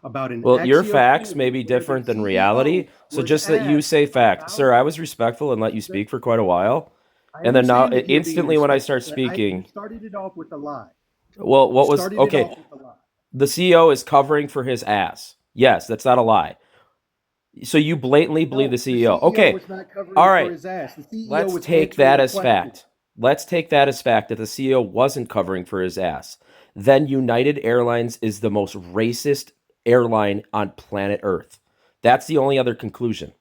about an Well, your actual facts may interview be where the different than reality. CEO So was just that you asked say fact. about Sir, I was respectful and let you the. speak for quite a while. I And then now understand that you're being instantly when I start respectful, but you speaking, started it off with a lie. well, You what was started it okay? off with a lie. The CEO is covering for his ass. Yes, that's not a lie. So you blatantly believe the No, the CEO. CEO Okay. was not All covering for right. his ass. The CEO Let's was take answering that a as question. fact. Let's take that as fact that the CEO wasn't covering for his ass. Then United Airlines is the most racist airline on planet Earth. That's the only other conclusion.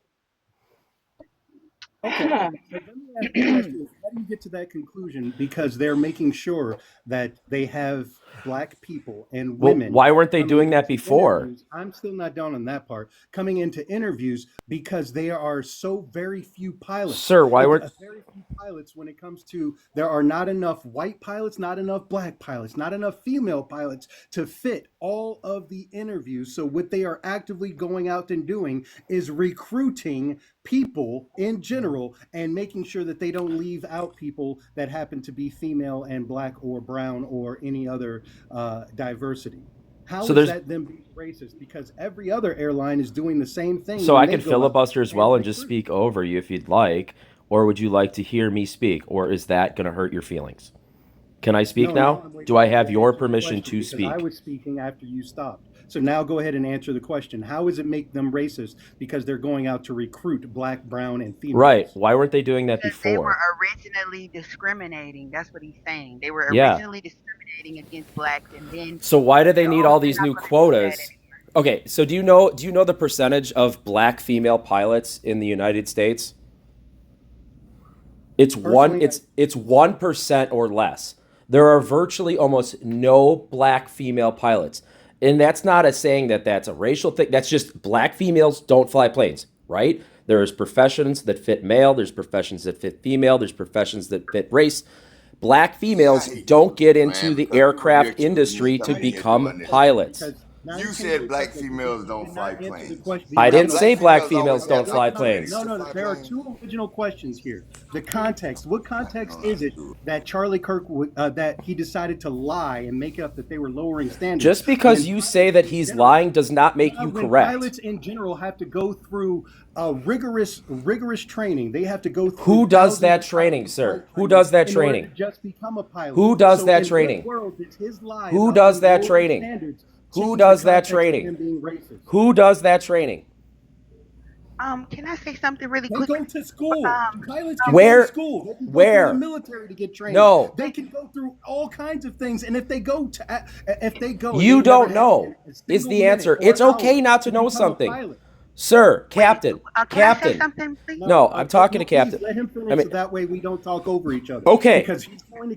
Okay, but let me ask the question: how do you get to that conclusion? Because they're making sure that they have black people and Well, women why weren't they coming doing that into before? interviews. I'm still not done on that part. Coming into interviews because there are so very few pilots. Sir, why weren't Very few pilots when it comes to there are not enough white pilots, not enough black pilots, not enough female pilots to fit all of the interviews. So what they are actively going out and doing is recruiting people in general and making sure that they don't leave out people that happen to be female and black or brown or any other diversity. How so is there's that them being racist? Because every other airline is doing the same thing so when I they can go out filibuster as and well and just recruit. speak over you if you'd like, or would you like to hear me speak, or is that going to hurt your feelings? Can I speak No, now now? I'm waiting Do I for you have to your answer the permission question to because I speak? was speaking after you stopped. So now go ahead and answer the question. How does it make them racist because they're going out to recruit black, brown, and Right. females? Why weren't they doing that Because they were before? originally discriminating. That's what he's saying. They were Yeah. originally discriminating against blacks, and then So why do they they're need oh, all they're these not new going to do that quotas? anymore. Okay, so do you know the percentage of black female pilots in the United States? Personally, I It's 1% or less. There are virtually almost no black female pilots. And that's not a saying that that's a racial thing. That's just black females don't fly planes, right? There's professions that fit male, there's professions that fit female, there's professions that fit race. Black See, I females hate don't doing get this, man, into the because people be aircraft accusing me industry to coming in here become doing this. pilots. because now You you came to said a black subject because females you don't did fly not answer the planes. question. I No, no, Have didn't no. black say black females No, females always no. don't had the What fly context? opportunity No, planes. to no, no. fly There are planes? two original questions here. The context. What I context know is not it to. that Charlie Kirk that he decided to lie and make up that they were lowering standards Just because when you say pilots that in he's general lying does not make you when correct. pilots in general have to go through rigorous training. They have to go Who through does thousands that of hours training, of sir? flight Who training does that in order to training? just become a pilot. Who does So that in what training? world does his lie Who about does them that lowering training? standards Who change the does that context of training? them being racist? Who does that training? Can I say something really They quick? go to school. Pilots can go to Where? school. They can go through the Where? military to get training. No. They can go through all kinds of things. And if they go and You they've never don't had know, a is single the minute answer. or It's okay hour not to to know become a something. pilot. Sir, Wait, Captain, can I say Captain. something, please? No, No, I'm talking to no, please Captain. let him I finish mean, so that way we don't talk over each other. okay. Because he's going to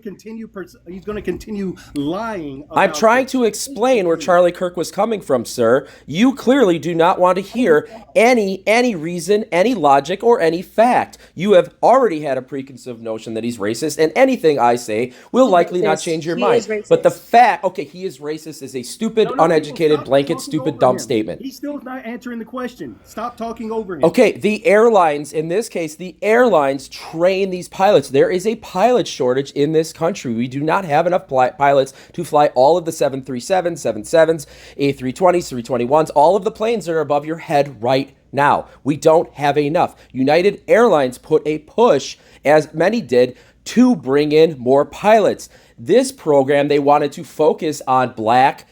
continue lying I'm about trying the to explain where things. Charlie Kirk was coming from, sir. You clearly do not want to hear any reason, any logic, or any fact. You have already had a preconceived notion that he's racist, and anything I say will likely not change your He mind. is But the racist. fact, okay, he is racist is a stupid, No, people uneducated, stop blanket, talking stupid, over dumb him. statement. He's still not answering the question. Stop talking over him. Okay, the airlines, in this case, the airlines train these pilots. There is a pilot shortage in this country. We do not have enough pilots to fly all of the 737s, 77s, A320s, 321s, all of the planes that are above your head right now. We don't have enough. United Airlines put a push, as many did, to bring in more pilots. This program, they wanted to focus on black,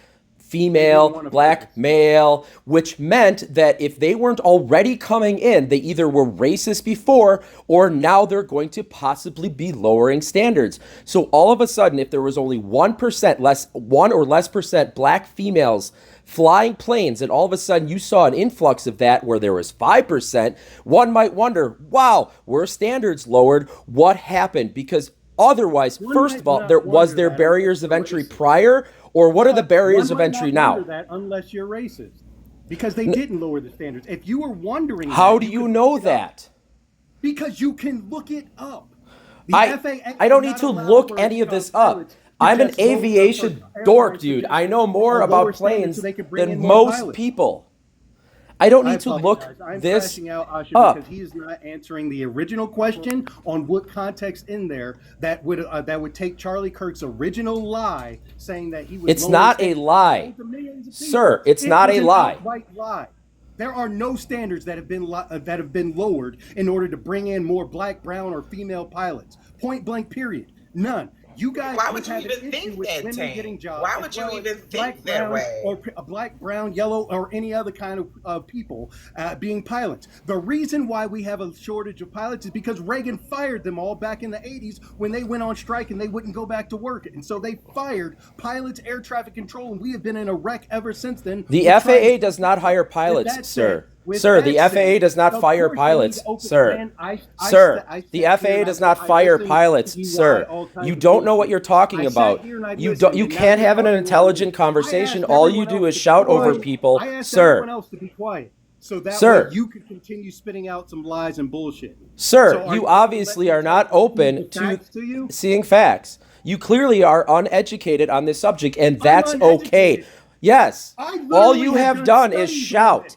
They didn't female, want to black, focus. male, which meant that if they weren't already coming in, they either were racist before or now they're going to possibly be lowering standards. So all of a sudden, if there was only 1% less, 1 or less percent black females flying planes, and all of a sudden you saw an influx of that where there was 5%, one might wonder, wow, were standards lowered? What happened? Because otherwise, One first might of all, there not was wonder there that unless barriers of you're entry racist. prior, or what are the One barriers of might entry not wonder now? that unless you're racist. Because they didn't lower the standards. If you were wondering How that, do you you could know look it up. that? Because you can look it up. The I FAA I did don't need not to allow look for any of this up. pilots to I'm an just for aviation dork, airlines to dude. just I know more lower about standards so planes they could bring than in more most pilots. people. I don't I need to look apologize. I'm this crashing out, Asha, up. because he is not answering the original question on what context in there that would take Charlie Kirk's original lie, saying that he was It's lowering not a standards lie. to millions of Sir, people. it's It not was a an lie. outright lie. There are no standards that have been lowered in order to bring in more black, brown, or female pilots. Point blank. Period. None. You guys Why would would you have an even issue think with that, women getting Tank? jobs Why as would you well as even black, think that brown, way? black, brown, yellow, or any other kind of people being pilots. The reason why we have a shortage of pilots is because Reagan fired them all back in the 80s when they went on strike and they wouldn't go back to work. And so they fired pilots, air traffic control, and we have been in a wreck ever since then. The We're trying FAA to does not hire pilots, that sir. said, with Sir, the that FAA said, does not of fire course they need pilots, to open. sir. Man, Sir, I the sat here FAA and does not I fire listened to pilots, you lie sir. all kinds You of don't know what bullshit. you're talking I about. sat here and I You listened, you and now can't you're have an upping intelligent lying. I conversation. asked All you everyone do else is to be shout over quiet. people, I asked everyone sir. else to be quiet, so that way Sir, you could continue spitting out some lies and bullshit. sir, So are you you going to let obviously me are not feed open the to facts to you? seeing facts. You clearly are uneducated on this subject, and I'm that's okay. uneducated. Yes, I all literally you have have done done is studies on shout. this.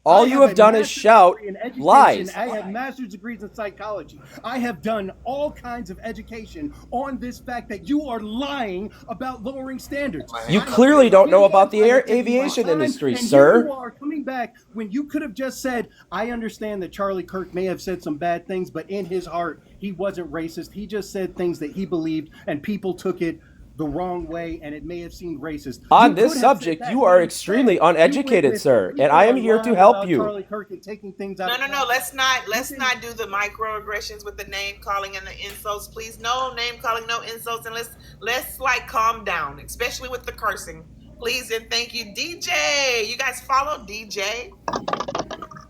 All I you have have a done is master's shout degree in education. lies. I have master's degrees in psychology. I have done all kinds of education on this fact that you are lying about lowering standards. You I have clearly don't know videos, about the I have taken my aviation time, industry, and here you sir. are coming back when you could have just said, I understand that Charlie Kirk may have said some bad things, but in his heart, he wasn't racist. He just said things that he believed, and people took it the wrong way, and it may have seemed racist. On You this could have said subject, that, you but are instead, extremely you went uneducated, with sir, and people I am are here to lying help about you. Charlie Kirk and taking things out of context. Let's not do the microaggressions with the name calling and the insults, please. No name calling, no insults, and let's like calm down, especially with the cursing, please and thank you, DJ. You guys follow DJ.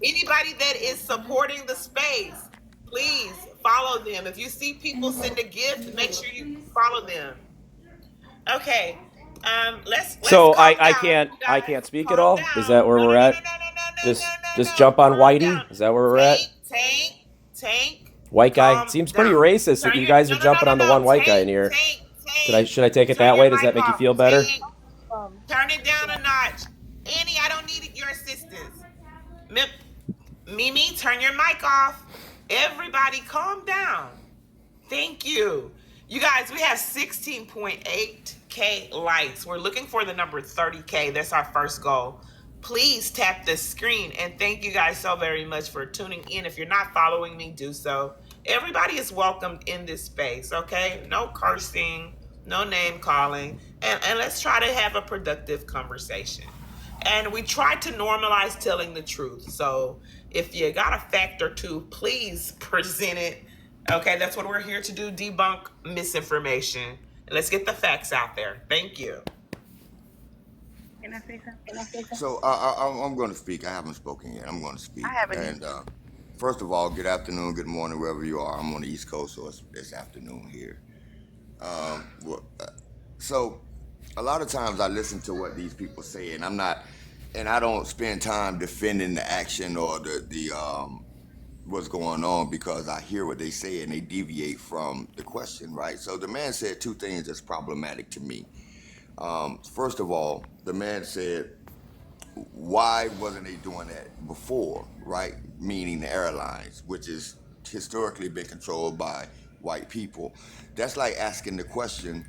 Anybody that is supporting the space, please follow them. If you see people send a gift, make sure you follow them. Okay. Let's So calm I down, can't you I guys. can't speak at Calm all? Is that down. where No, we're no, no, no, at? no, no, no, Just no, no, just no. jump on Calm Whitey? down. Is that where we're at? Tank. White guy? Calm Seems pretty down. racist that Turn you your guys no are no no jumping no on the no. one white guy in here. Should I take it Turn that your way? Does that mic make you off. feel better? Turn it down a notch. Annie, I don't need your assistance. Mimi, turn your mic off. Everybody calm down. Thank you. You guys, we have 16.8K likes. We're looking for the number 30K. That's our first goal. Please tap the screen. And thank you guys so very much for tuning in. If you're not following me, do so. Everybody is welcomed in this space, okay? No cursing, no name calling. And let's try to have a productive conversation. And we try to normalize telling the truth. So if you got a fact or two, please present it. Okay, that's what we're here to do, debunk misinformation. And let's get the facts out there. Thank you. Can I say something? So I'm going to speak. I haven't spoken yet. I'm going to speak. I haven't. And first of all, good afternoon, good morning, wherever you are. I'm on the East Coast, so it's afternoon here. So a lot of times I listen to what these people say, and I don't spend time defending the action or the what's going on because I hear what they say and they deviate from the question, right? So the man said two things that's problematic to me. First of all, the man said, why wasn't they doing that before, right? Meaning the airlines, which is historically been controlled by white people. That's like asking the question,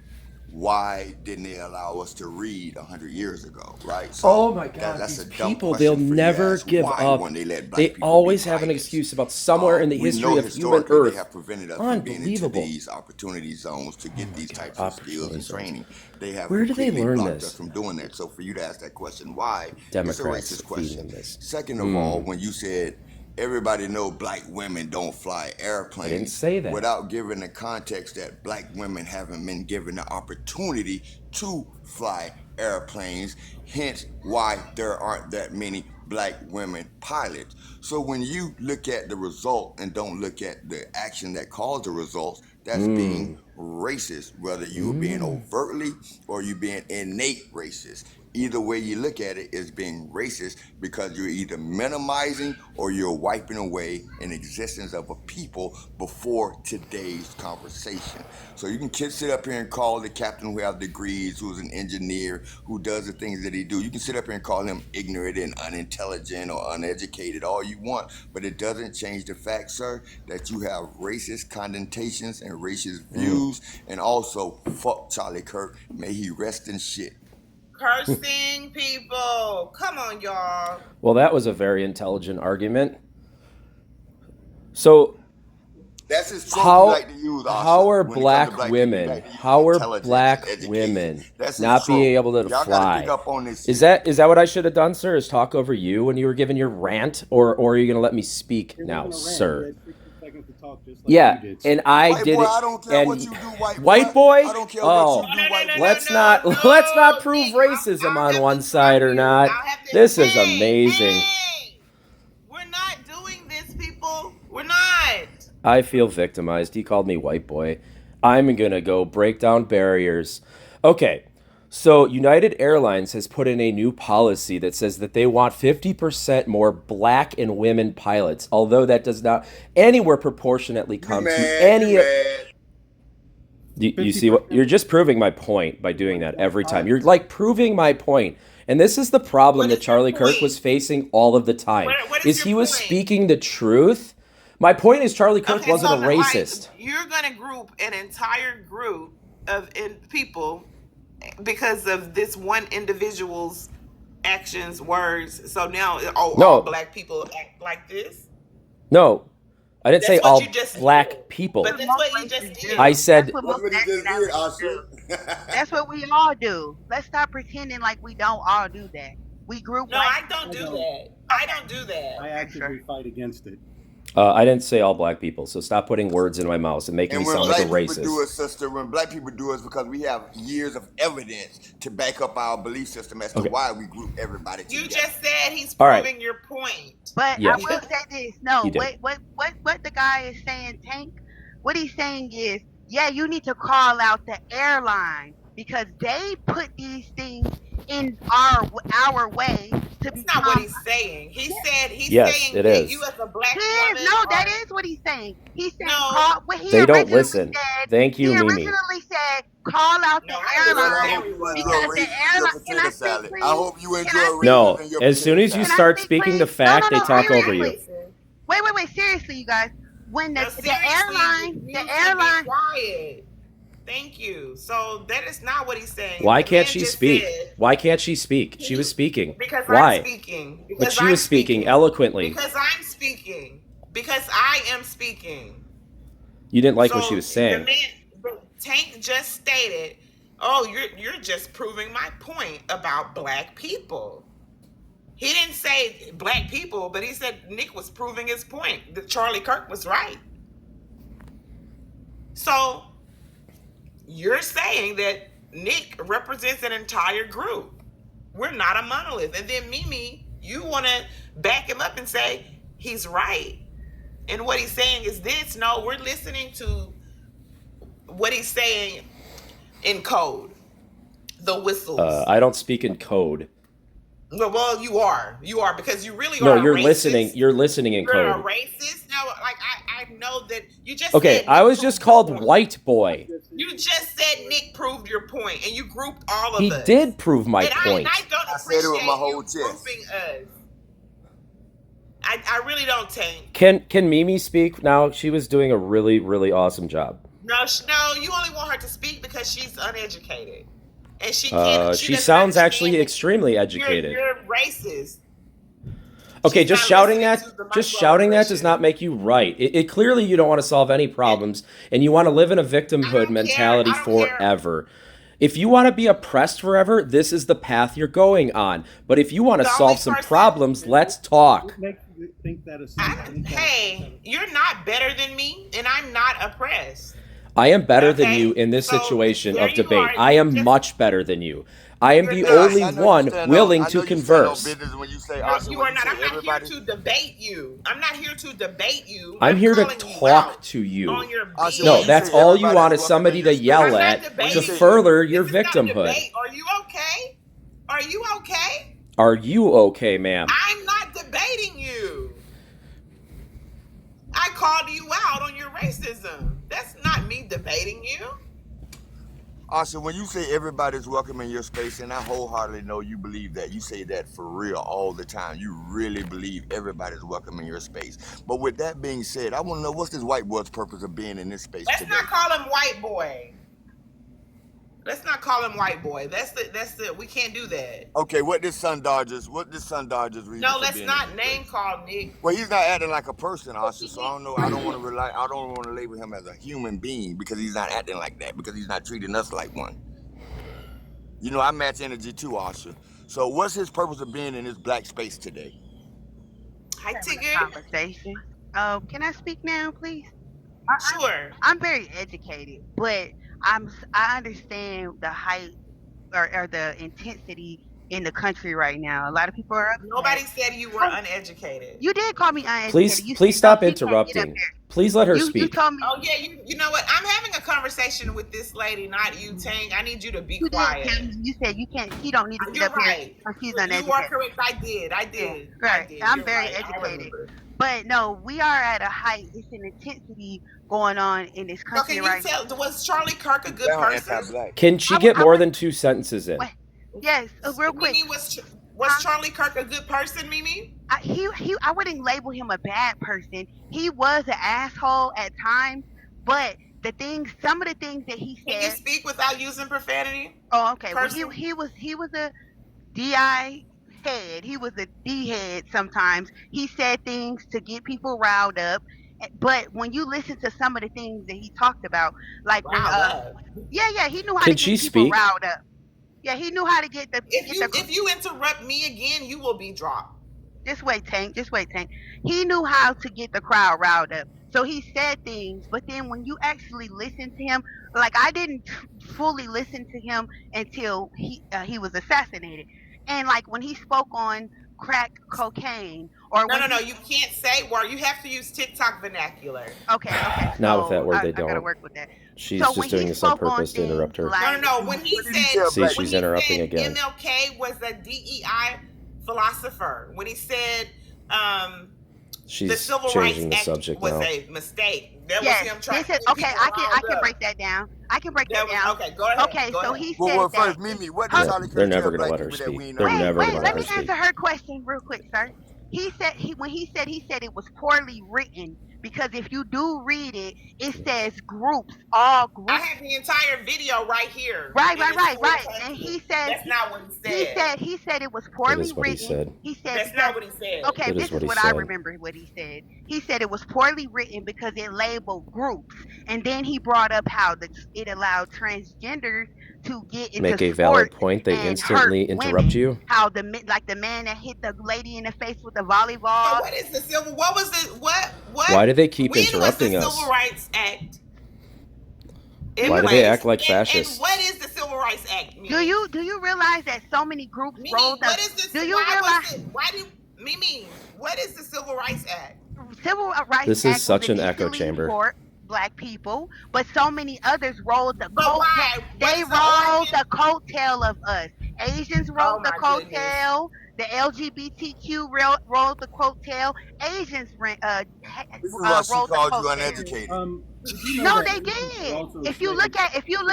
why didn't they allow us to read 100 years ago, right? So Oh my God, that's these a dumb people, question they'll for you to never ask. give Why up. wouldn't they let black They people always be have an pilots? excuse about somewhere in the We know history of human historically they have earth. prevented us from being into Unbelievable. these opportunity zones to get these God, types of skills opportunity and zones. training. They have Where do they completely learn blocked us this? from doing that. So for you to ask that question, why? It's a Democrats racist feeding question. them this. Second of all, when you said everybody know black women don't fly airplanes, I didn't say that. without giving the context that black women haven't been given the opportunity to fly airplanes, hence why there aren't that many black women pilots. So when you look at the result and don't look at the action that caused the results, that's being racist, whether you're being overtly or you being innate racist. either way you look at it is being racist because you're either minimizing or you're wiping away an existence of a people before today's conversation. So you can sit up here and call the captain who have degrees, who's an engineer, who does the things that he do. You can sit up here and call him ignorant and unintelligent or uneducated all you want, but it doesn't change the fact, sir, that you have racist connotations and racist views, and also fuck Charlie Kirk. May he rest in shit. Cursing people. Come on, y'all. Well, that was a very intelligent argument. So That's his trope how you like to use, Oscar, how are when it comes to black people, women you like to use how are intelligence black and education. women That's his not being trope. able to Y'all gotta fly? pick up on this Is shit. that what I should have done, sir? Is talk over you when you were giving your rant, or are you gonna let me speak It now, wasn't a rant. sir? You had 60 seconds to talk just like Yeah, you did. and I White did boy, it. I don't care And what you do, white white boy. boy? I don't care what Oh, you do, white boy. let's No, not prove Nick, racism I'll on have one to side stop or you. not. I'll have to. This is Hey, amazing. hey, we're not doing this, people. We're not. I feel victimized. He called me white boy. I'm gonna go break down barriers. Okay, so United Airlines has put in a new policy that says that they want 50% more black and women pilots, although that does not anywhere proportionately You come to mad, any. you mad. You see what you're just proving my point by doing that every time. You're like proving my point. And this is the problem What that is your Charlie Kirk point? was facing all of the time. What Is is he your was point? speaking the truth. My point is Charlie Kirk Okay, wasn't so a like racist. you're gonna group an entire group of people because of this one individual's actions, words. So now, all No, black people act like this. no. I didn't say That's what all you just black did. people. But What that's most what you races just do. did. I That's said what That's most what he just did, nationalities do. Oscar. That's what we all do. Let's stop pretending like we don't all do that. We group No, white I don't do don't. that. I don't do that. I actively fight against it. I didn't say all black people, so stop putting words in my mouth and making And me when sound like a black people do racist. it, sister, when black people do it, it's because we have years of evidence to back up our belief system as to Okay. why we group everybody You together. just said he's All right. proving your point. But Yeah. I will say this. No, He did. what the guy is saying, Tank, what he's saying is, yeah, you need to call out the airline because they put these things in our way to That's not what become. he's saying. He said he's Yes, saying it that is. you as a black He is woman no, are that is what he's saying. He's saying No. call. What he They don't originally listen. said. Thank you, He Mimi. originally said call out No, the I listen Well, I airline hope you enjoy because the raisins and your airline. Can potato I speak, salad. please? I hope you Can enjoy I speak? raisins No, and your as soon potato as you Can I salad. start speak, speaking the please? fact, No, they talk over seriously. you. Wait, seriously, you guys. When No, the seriously, airline, you the need to be airline. quiet. Thank you. So that is not what he's saying. Why The can't man she just speak? said- Why can't she speak? She was speaking. Because Why? I'm speaking. But Because she I'm was speaking eloquently. Because I'm speaking. Because I am speaking. You didn't like what So she was the saying. the Tank just stated, "Oh, you're just proving my point about black people." He didn't say black people, but he said Nick was proving his point that Charlie Kirk was right. So you're saying that Nick represents an entire group. We're not a monolith. And then Mimi, you want to back him up and say he's right. And what he's saying is this. No, we're listening to what he's saying in code. The whistles. I don't speak in code. Well, you are. You are because you really No, are. you're a racist. listening. You're listening in You're code. a racist. No, like I know that you just. Okay, said I Nick was proved just your called point. white boy. You just said Nick proved your point, and you grouped all of He us. did prove my and point. I don't I said it with appreciate my whole you chest. grouping us. I really don't, Tank. Can Mimi speak now? She was doing a really, really awesome job. No, you only want her to speak because she's uneducated, and she can't. She doesn't sounds understand actually that extremely educated. You're racist. Okay, She's just not shouting listening that, to the just shouting that does microaggression. not make you right. It clearly you don't want to solve any problems, and you want to live in a I victimhood don't mentality care. I don't care. forever. If you want to be oppressed forever, this is the path you're going on. But if you want to The only solve some person- problems, let's talk. What makes you think that is? Hey, you're not better than me, and I'm not oppressed. I am better than Okay, you in this so situation there of you debate. are. I am Just- much better than you. I am the You're not. only I know you one stand willing on- I to know you stand on converse. business when you say, No, Oscar, you when are not. say I'm not here everybody- to debate you. I'm not here to debate you. I'm here to calling you talk out to you. on your Oscar, No, when you that's say all you everybody want is is welcome somebody in to your yell space, I'm not at debating to you. further your This is not a victimhood. debate. Are you okay? Are you okay? Are you okay, ma'am? I'm not debating you. I called you out on your racism. That's not me debating you. Also, when you say everybody's welcome in your space, and I wholeheartedly know you believe that, you say that for real all the time. You really believe everybody's welcome in your space. But with that being said, I want to know, what's this white boy's purpose of being in this space Let's today? not call him white boy. Let's not call him white boy. We can't do that. Okay, what this Sun Dodgers reason No, for let's being not in this name space? call Nick. Well, he's not acting like a person, Asha, so I don't know. I don't want to label him as a human being because he's not acting like that, because he's not treating us like one. You know, I match energy too, Asha. So what's his purpose of being in this black space today? Hi, Having a Tigger. conversation. Can I speak now, please? Sure. I'm very educated, but I understand the height or the intensity in the country right now. A lot of people are upset. Nobody said you were uneducated. You did call me uneducated. Please, You please said, stop no, she can't get up interrupting. there. Please let her You speak. told me Oh yeah, you know what? I'm having a conversation with this lady, not you, Tang. I need you to be you did quiet. tell me. You said you can't. She don't need to get You're up here right. because she's You are uneducated. correct. I did. Yeah, right. Did. I'm You're very right. I educated. remember. But no, we are at a height. It's an intensity going on in this So country can you right now. tell? Was Charlie Kirk a You good sound person? anti-black. Can she I get would- more than 2 sentences in? Wait, yes, real quick. Mimi, was Huh? Charlie Kirk a good person, Mimi? I wouldn't label him a bad person. He was an asshole at times, but some of the things that he Can you said. speak without using profanity? Oh, okay. Well, Person? he was a DI head. He was a D head sometimes. He said things to get people riled up. But when you listen to some of the things that he talked about, like when Riled up. yeah, he knew how Can to she get people speak? riled up. Yeah, he knew how to get the If you interrupt me again, you will be dropped. Just wait, Tank. Just wait, Tank. He knew how to get the crowd riled up. So he said things, but then when you actually listen to him, like I didn't fully listen to him until he was assassinated, and like when he spoke on crack cocaine or when No. You can't say word. You have to use TikTok vernacular. okay, Not with that word, they I gotta don't. work with that. She's So just when doing he this on spoke on purpose to interrupt her. things like No. When he What did he said, tell See, black she's people? interrupting again. MLK was a DEI philosopher. When he said the She's Civil changing the Rights Act subject was now. a mistake. That yes, was him trying to this is get okay. people I riled can up. break that down. I can break That that down. okay, go ahead. Okay, Go so ahead. he said Well, that. first, Mimi, what did Huh? Charlie Kirk They're tell never going to black let her people that we speak. ain't They're know? never going to Let let her me speak. answer her question real quick, sir. He said he said it was poorly written because if you do read it, it says groups, all I groups. have the entire video right here. Right. And it's full And text. he said That's not what he said. he said it was That poorly is what he written. said. He said That's because not what he said. okay, That this is what is he what I said. remember what he said. He said it was poorly written because it labeled groups, and then he brought up how it allowed transgenders to get into Make a valid sports point. They and hurt instantly interrupt women. you. How the man that hit the lady in the face with the So volleyball. what is the civil? What was the what? Why do they keep when interrupting was the us? Civil Rights Act? in Why do they place? act like And fascists? what is the Civil Rights Act? Mimi? Do you realize that so many groups Mimi, rolled up? what is this? Do you Why realize was it? Why do Mimi? What is the Civil Rights Act? Civil Rights This Act is such was an echo initially chamber. for black people, but so many others rolled the But coat. why? What They is the rolled origin? the coattail of us. Asians Oh rolled the my goodness. coattail. The LGBTQ rolled the coattail. Asians This is why she rolled the called you coattail. uneducated. Did you know No, that they Asians were did. also If you slaves?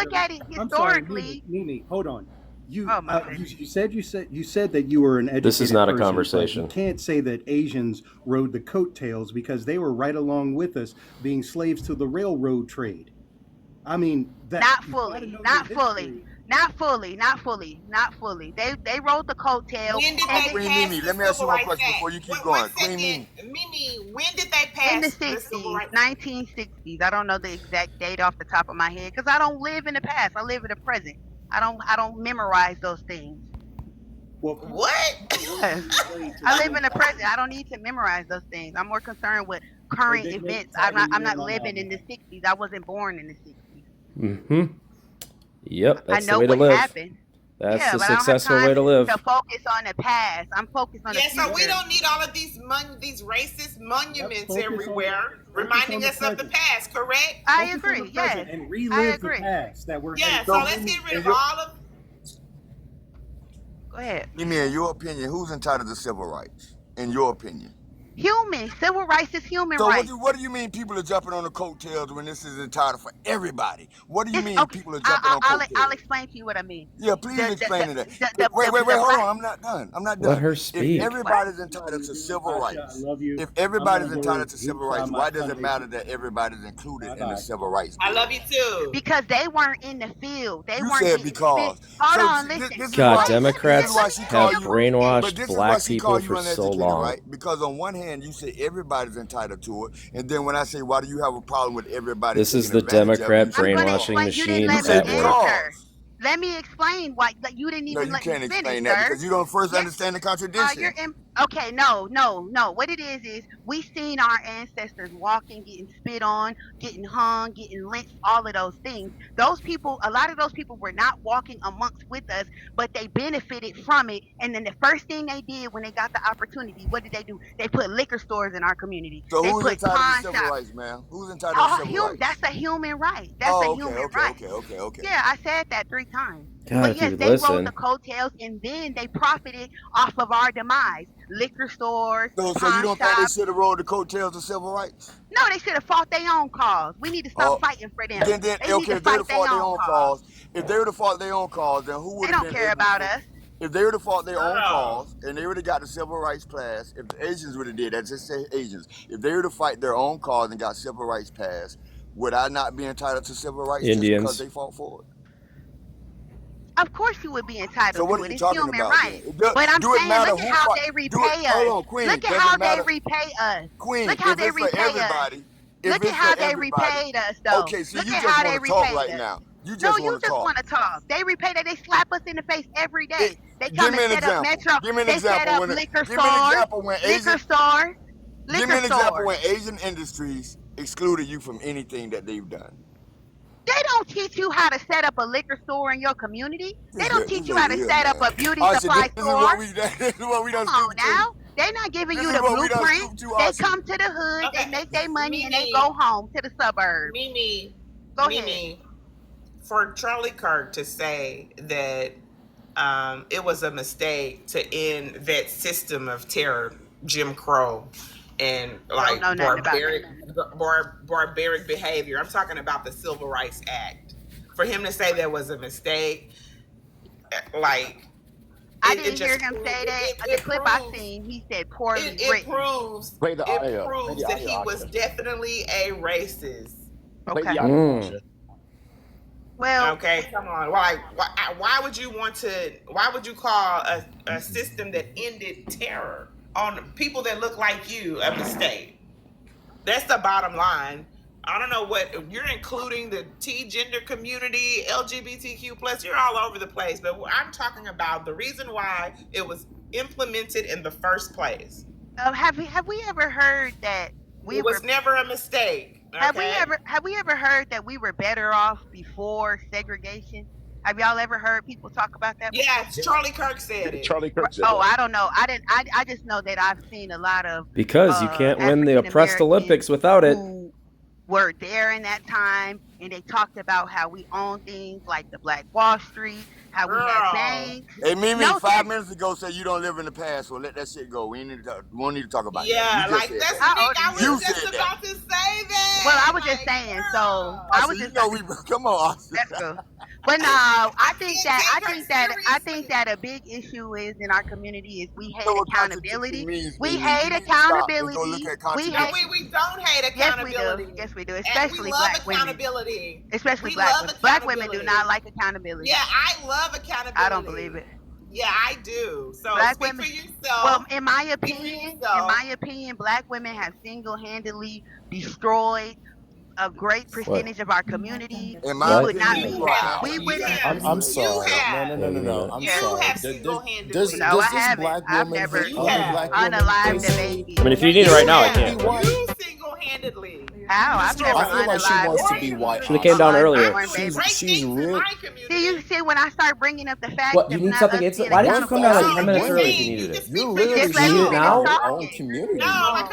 look at it I'm sorry, historically, Mimi, hold on. You, Oh, my goodness. you said that you were an educated This is not a person, but conversation. You can't say that Asians rode the coattails because they were right along with us, being slaves to the railroad trade. I mean, that not you gotta fully, know not your fully. history. Not fully. They rode the coattail. When did and they Queen pass Mimi, the let me ask you Civil one Rights question Act? before you keep One going. Queen second. Mimi. Mimi, when did they in pass the the Civil 60s, Rights Act? 1960s. I don't know the exact date off the top of my head because I don't live in the past. I live in the present. I don't memorize those things. Well, What? I live in the present. I don't need to memorize those things. I'm more concerned with current they events. tied I'm not in on, living in the 60s. I wasn't born in the 60s. Mm-hmm. Yep, I that's the know way to what live. happened. That's Yeah, the but I don't have successful time way to live. to focus on the past. I'm focused on the Yeah, future. so we don't need all of these racist monuments focus on everywhere focus reminding on the us of the present. past, correct? I Focus on agree. the Yes, present and I relive the agree. past that we're Yeah, headed so to. let's get rid of and all of. Go ahead. Give me, in your opinion, who's entitled to civil rights? In your opinion. Human. Civil rights is human So rights. what do you mean people are jumping on the coattails when this is entitled for everybody? What do you It's mean okay. people are jumping on I'll coattails? explain to you what I mean. Yeah, please explain it. Wait, The hold black. on. I'm not done. Let her If speak. everybody's entitled to civil Tasha, rights, I love you. if I'm everybody's gonna go entitled to to civil try rights, my why does it Sunday matter food. that everybody's included in the Bye-bye. civil rights I movement? love you too. Because they weren't in the field. They You weren't said getting because. spit. Hold So on, this listen. is God, why Democrats this is why she have called you. brainwashed But this is black why she people called you for so uneducated, long. right? Because on one hand you say everybody's entitled to it, and then when I say why do you have a problem with everybody This is taking the advantage of it, Democrat you say I'm going to brainwashing explain. You didn't machine You let say me at work. answer. because. Let me explain why you didn't No, even you let me can't finish, explain that sir. because you don't first Yes. understand the contradiction. You're in. Okay, no. What it is we seen our ancestors walking, getting spit on, getting hung, getting lynched, all of those things. Those people, a lot of those people were not walking amongst with us, but they benefited from it. And then the first thing they did when they got the opportunity, what did they do? They put liquor stores in our community. So They who's put entitled to pawn civil shops. rights, man? Who's entitled to civil rights? That's a human right. That's a Oh, human okay. right. Yeah, I said that 3 times. God, But if yes, you'd they rode the listen. coattails and then they profited off of our demise. Liquor stores, So you pawn don't think they shops. should have rode the coattails of civil rights? No, they should have fought their own cause. We need to stop Oh, fighting for them. then They need okay, to if they would fight have their fought their own own cause. cause, if they would have fought their own cause, then who would They have don't been care able about to? us. If they would have fought their own Girl. cause and they would have got the civil rights passed, if the Asians would have did that, just say Asians, if they were to fight their own cause and got civil rights passed, would I not be entitled to civil rights just because Indians. they fought for it? Of course you would be So entitled what to are it. you It's talking human about then? rights. But I'm Do it saying, matter look at who how fought? they Do it. repay Hold us. on, Queen. Look at Does how it they matter? repay us. Queen, Look how if they it's for repay us. everybody, if Look at it's how for they everybody, repaid us, though. okay, see, Look you at just how want they to talk repaid right us. now. You No, just you want to just talk. want to talk. They repay that. They slap us in the face every day. They Give come me and an set up example. metro. Give me an They set example up when liquor give me an stores, example when Asian liquor stores, give me liquor an example stores. when Asian industries excluded you from anything that they've done. They don't teach you how to set up a liquor store in your community. They don't This teach you how lady to here, set up man. a beauty All right, so supply this is store. what we this is what we done Come on stooped now. to. They're not giving This you is the what we done blueprint. stooped to, They Archie. come to the hood, they Okay. make their money, and they Mimi. go home to the suburbs. Go ahead. Mimi, for Charlie Kirk to say that it was a mistake to end that system of terror, Jim Crow, and Don't know nothing about that. barbaric behavior. I'm talking about the Civil Rights Act. For him to say that was a mistake, like I it didn't hear just him proves, say that. The it clip I proves seen, he said poorly it written. proves Play the it audio. proves Play the that he audio, was Asha. definitely a racist. Play Okay. the audio, Asha. Well, Okay, come on. Why would you want to? Why would you call a system that ended terror on people that look like you a mistake? That's the bottom line. I don't know what you're including the T gender community, LGBTQ plus. You're all over the place, but I'm talking about the reason why it was implemented in the first place. have we ever heard that we It was were? never a mistake. Have we Okay. ever heard that we were better off before segregation? Have y'all ever heard people talk about that before? Yes, Charlie Kirk said it. Charlie Kirk said Oh, that. I don't know. I didn't. I just know that I've seen a lot of Because you can't win the African oppressed Americans Olympics without it. who were there in that time, and they talked about how we own things like the Black Wall Street, how we had Girl. banks. Hey, Mimi, No, 5 minutes ago said you don't live in the past, so let that shit go. We need to won't need to talk about Yeah, that. You just like said that's that. How old Nick. are I was you? You just said that. about to say that. Well, I was just Like, saying. girl. So I was Austin, just. come on, Austin. That's cool. But no, I think can't take her I seriously. think that a big issue is in our community is we You hate know what accountability. contradiction means, We Mimi. hate You need to stop and go accountability. look at We contradiction. No, hate. we don't hate Yes, we accountability. do. Yes, we do. And Especially we love black women. accountability. Especially We black love women. Black women do accountability. not like accountability. Yeah, I love accountability. I don't believe it. Yeah, I do. So Black speak women. for yourself. Well, in my Speak for opinion, yourself. black women have single-handedly destroyed a great percentage of our community. In We my would not opinion, be. you are We absolutely wouldn't. right. I'm You sorry. have. No. I'm You sorry. have Does single-handedly. No, I this haven't. black I've woman never hate other black women? unalived a Does- baby. I mean, if you need it right now, I can. You single-handedly. How? I've never I feel like she unalived. wants to be white. Should've came down Asha. earlier. Unborn baby. She's real. See, when I start bringing up the fact What? that You need not something us instant? being Why didn't you come down like 10 minutes No, early if you needed it? You're literally Just let me need it finish now? your own talking. community.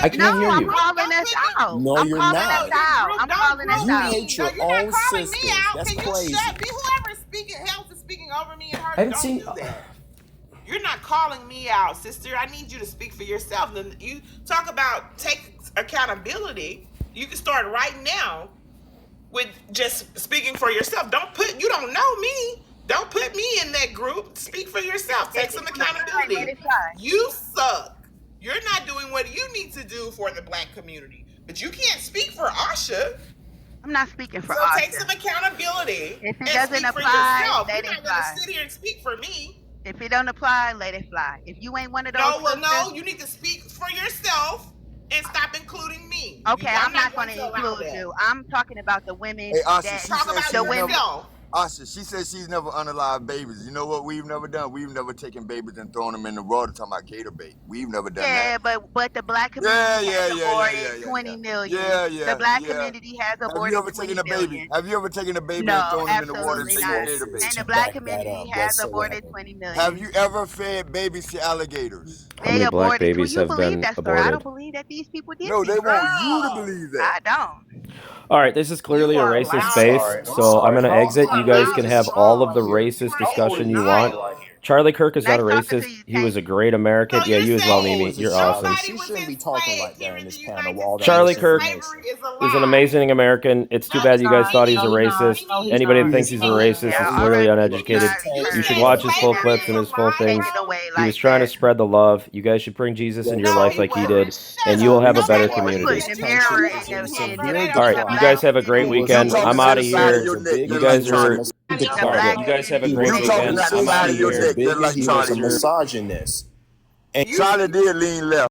I can't hear I'm you. calling us out. No, I'm you're calling not. us out. I'm calling us You out. hate your you're not own calling sisters. me out. That's Can crazy. you shut? Whoever's speaking, else is speaking over me and her. I haven't Don't seen. do that. You're not calling me out, sister. I need you to speak for yourself. Then you talk about take accountability. You can start right now with just speaking for yourself. You don't know me. Don't put me in that group. Speak for yourself. Take some accountability. You suck. You're not doing what you need to do for the black community. But you can't speak for Asha. I'm not speaking for So Asha. take some accountability. If it and doesn't speak apply, for yourself. let You're it not going fly. to sit here and speak for me. If it don't apply, let it fly. If you ain't one of those No, you need to speak for yourself and stop including me. Okay, I'm not going to include you. I'm talking about the women Hey, Asha, that she Talk said about she's the never. women. yourself. Asha, she said she's never unalive babies. You know what we've never done? We've never taken babies and thrown them in the water. Talking about gator bait. We've never done Yeah, that. but the black community has aborted 20 Yeah, million. yeah, The black yeah. community has Have aborted you ever 20 taken a million. baby? Have you ever taken a baby and No, thrown them in the water and absolutely taken not. a gator bait? And the To black back that community up has aborted whatsoever. 20 million. Have you ever fed babies to alligators? How many black babies You have believe been that story? I don't aborted? believe that these people did No, they these want things. you to believe that. I don't. All right, this is clearly You a are racist loud. space, I'm so I'm sorry. going to exit. You You are guys loud can as have fuck. all of the You're racist crazy discussion you loud. want. Charlie Kirk is not a Nice talking to racist. you, He was Tank. a great American. So Yeah, you're you as well, saying Mimi. You're awesome. nobody She was shouldn't be talking like enslaved that here in in this the panel United with all that Charlie States. Kirk misinformation. Slavery is a is an lie. amazing American. It's too No, bad he's you guys not. thought he's a No, he's not. racist. No, he's Anybody not. that thinks he's a racist Yeah, is all clearly right. uneducated. You You should said watch his full slavery clips and is his full a lie. things. Take it away He like was trying to that. spread the love. You guys should bring Jesus in your No, life he like he wasn't. did, Shut and you will up. have a Nobody better Nobody was community. put in the Tension mirror is in and severe All right, the you decline. guys black have a great community. You weekend. talking I'm out out the of side of here. your He was a neck bigot. You just He like guys was a Charlie. are. The All right, black you guys have a he community great You was hates talking weekend. out the I'm racist. out side of of He your was a here. neck just bigot. like He was Charlie a did. misogynist. And Charlie did lean left.